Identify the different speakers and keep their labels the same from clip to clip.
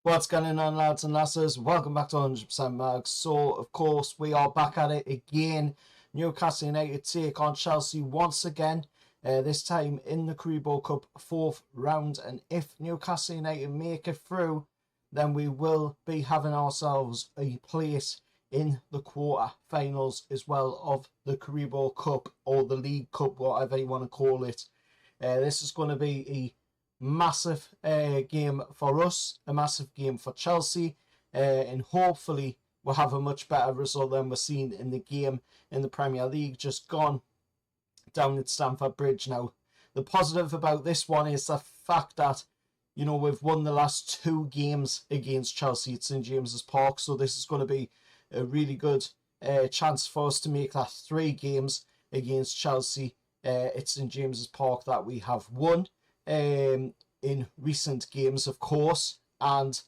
Speaker 1: What's going on, lads and lasses? Welcome back to 100% Mag. So, of course, we are back at it again. Newcastle United take on Chelsea once again, this time in the Carabao Cup 4th round. And if Newcastle United make it through, then we will be having ourselves a place in the quarter-finals as well of the Carabao Cup, or the League Cup, whatever you want to call it. This is going to be a massive game for us, a massive game for Chelsea, and hopefully we'll have a much better result than we're seeing in the game in the Premier League just gone down at Stamford Bridge. Now, the positive about this one is the fact that, you know, we've won the last 2 games against Chelsea at St James's Park, so this is going to be a really good chance for us to make that 3 games against Chelsea at St James's Park that we have won in recent games, of course. And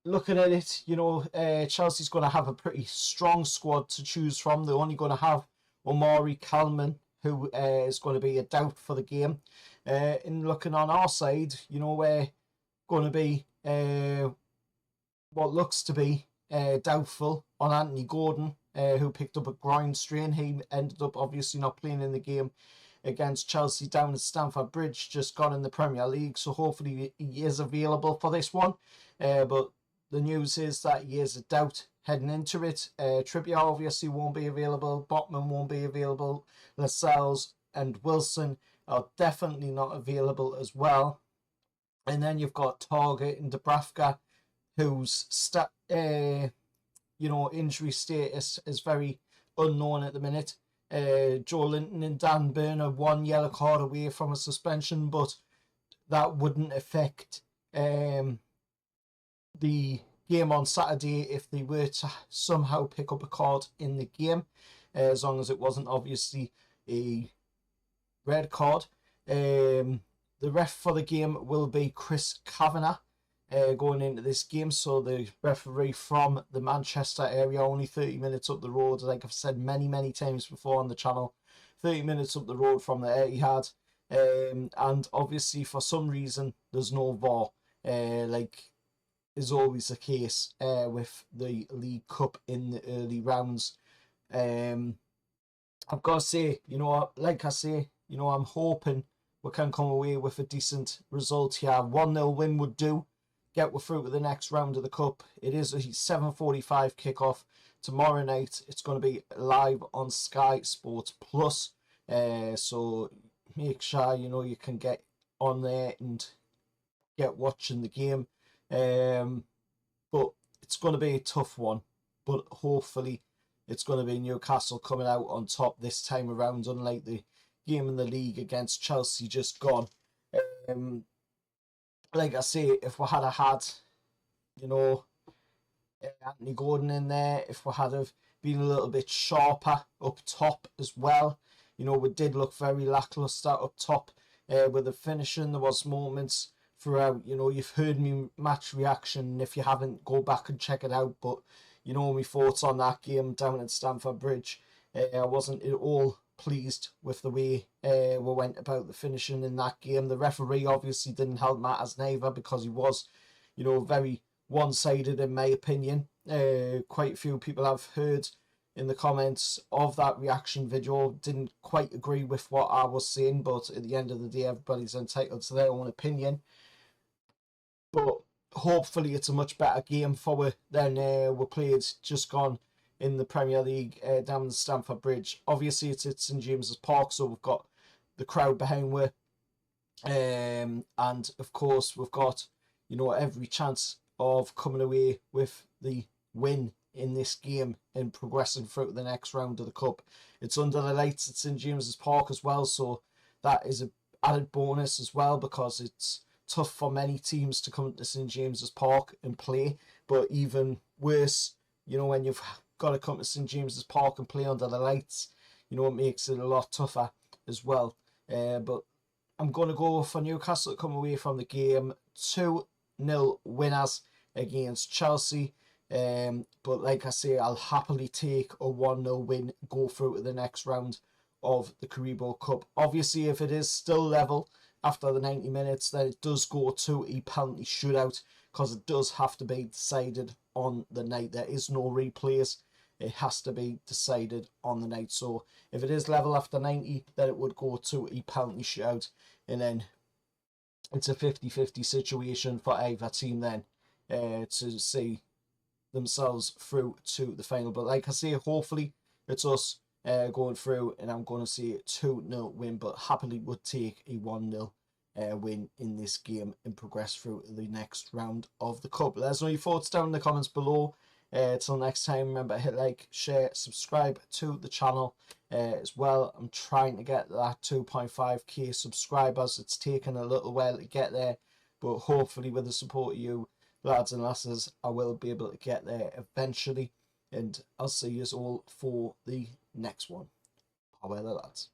Speaker 1: looking at it, you know, Chelsea's going to have a pretty strong squad to choose from. They're only going to have Omari Kalman, who is going to be a doubt for the game. In looking on our side, you know, we're going to be what looks to be doubtful on Anthony Gordon, who picked up a groin strain. He ended up obviously not playing in the game against Chelsea down at Stamford Bridge, just gone in the Premier League, so hopefully he is available for this one. But the news is that he is a doubt heading into it. Trippier obviously won't be available, Botman won't be available, Lascelles and Wilson are definitely not available as well. And then you've got Target and Dubravka, whose injury status is very unknown at the minute. Joe Linton and Dan Burn are 1 yellow card away from a suspension, but that wouldn't affect the game on Saturday if they were to somehow pick up a card in the game, as long as it wasn't obviously a red card. The ref for the game will be Chris Kavanagh going into this game, so the referee from the Manchester area, only 30 minutes up the road, like I've said many times before on the channel, 30 minutes up the road from the Etihad. And obviously for some reason there's no VAR, like is always the case with the League Cup in the early rounds. I've got to say, you know, like I say, you know, I'm hoping we can come away with a decent result here. 1-0 win would do. Get we're through to the next round of the cup. It is a 7:45 kickoff tomorrow night. It's going to be live on Sky Sports Plus. So make sure, you know, you can get on there and get watching the game. But it's going to be a tough one. But hopefully it's going to be Newcastle coming out on top this time around, unlike the game in the league against Chelsea just gone. Like I say, if we had you know, Anthony Gordon in there, if we had been a little bit sharper up top as well, you know, we did look very lacklustre up top with the finishing. There was moments throughout, you know, you've heard me match reaction. If you haven't, go back and check it out. But, you know, my thoughts on that game down at Stamford Bridge, I wasn't at all pleased with the way we went about the finishing in that game. The referee obviously didn't help matters neither, because he was, you know, very one-sided in my opinion. Quite a few people I've heard in the comments of that reaction video didn't quite agree with what I was saying, but at the end of the day, everybody's entitled to their own opinion. But hopefully it's a much better game for we than we played just gone in the Premier League down the Stamford Bridge. Obviously it's at St James's Park, so we've got the crowd behind we, and of course we've got, you know, every chance of coming away with the win in this game and progressing through to the next round of the cup. It's under the lights at St James's Park as well, so that is an added bonus as well, because it's tough for many teams to come to St James's Park and play. But even worse, you know, when you've got to come to St James's Park and play under the lights, you know, it makes it a lot tougher as well. But I'm going to go for Newcastle to come away from the game 2-0 winners against Chelsea. But like I say, I'll happily take a 1-0 win, go through to the next round of the Carabao Cup. Obviously, if it is still level after the 90 minutes, then it does go to a penalty shootout because it does have to be decided on the night. There is no replays. It has to be decided on the night. So if it is level after 90, then it would go to a penalty shootout, and then it's a 50-50 situation for either team then to see themselves through to the final. But like I say, hopefully it's us going through, and I'm going to see a 2-0 win, but happily would take a 1-0 win in this game and progress through the next round of the cup. Let us know your thoughts down in the comments below. Till next time, remember, hit like, share, subscribe to the channel as well. I'm trying to get that 2.5k subscribers. It's taken a little while to get there, but hopefully with the support of you lads and lasses, I will be able to get there eventually, and I'll see you all for the next one. Bye, lads.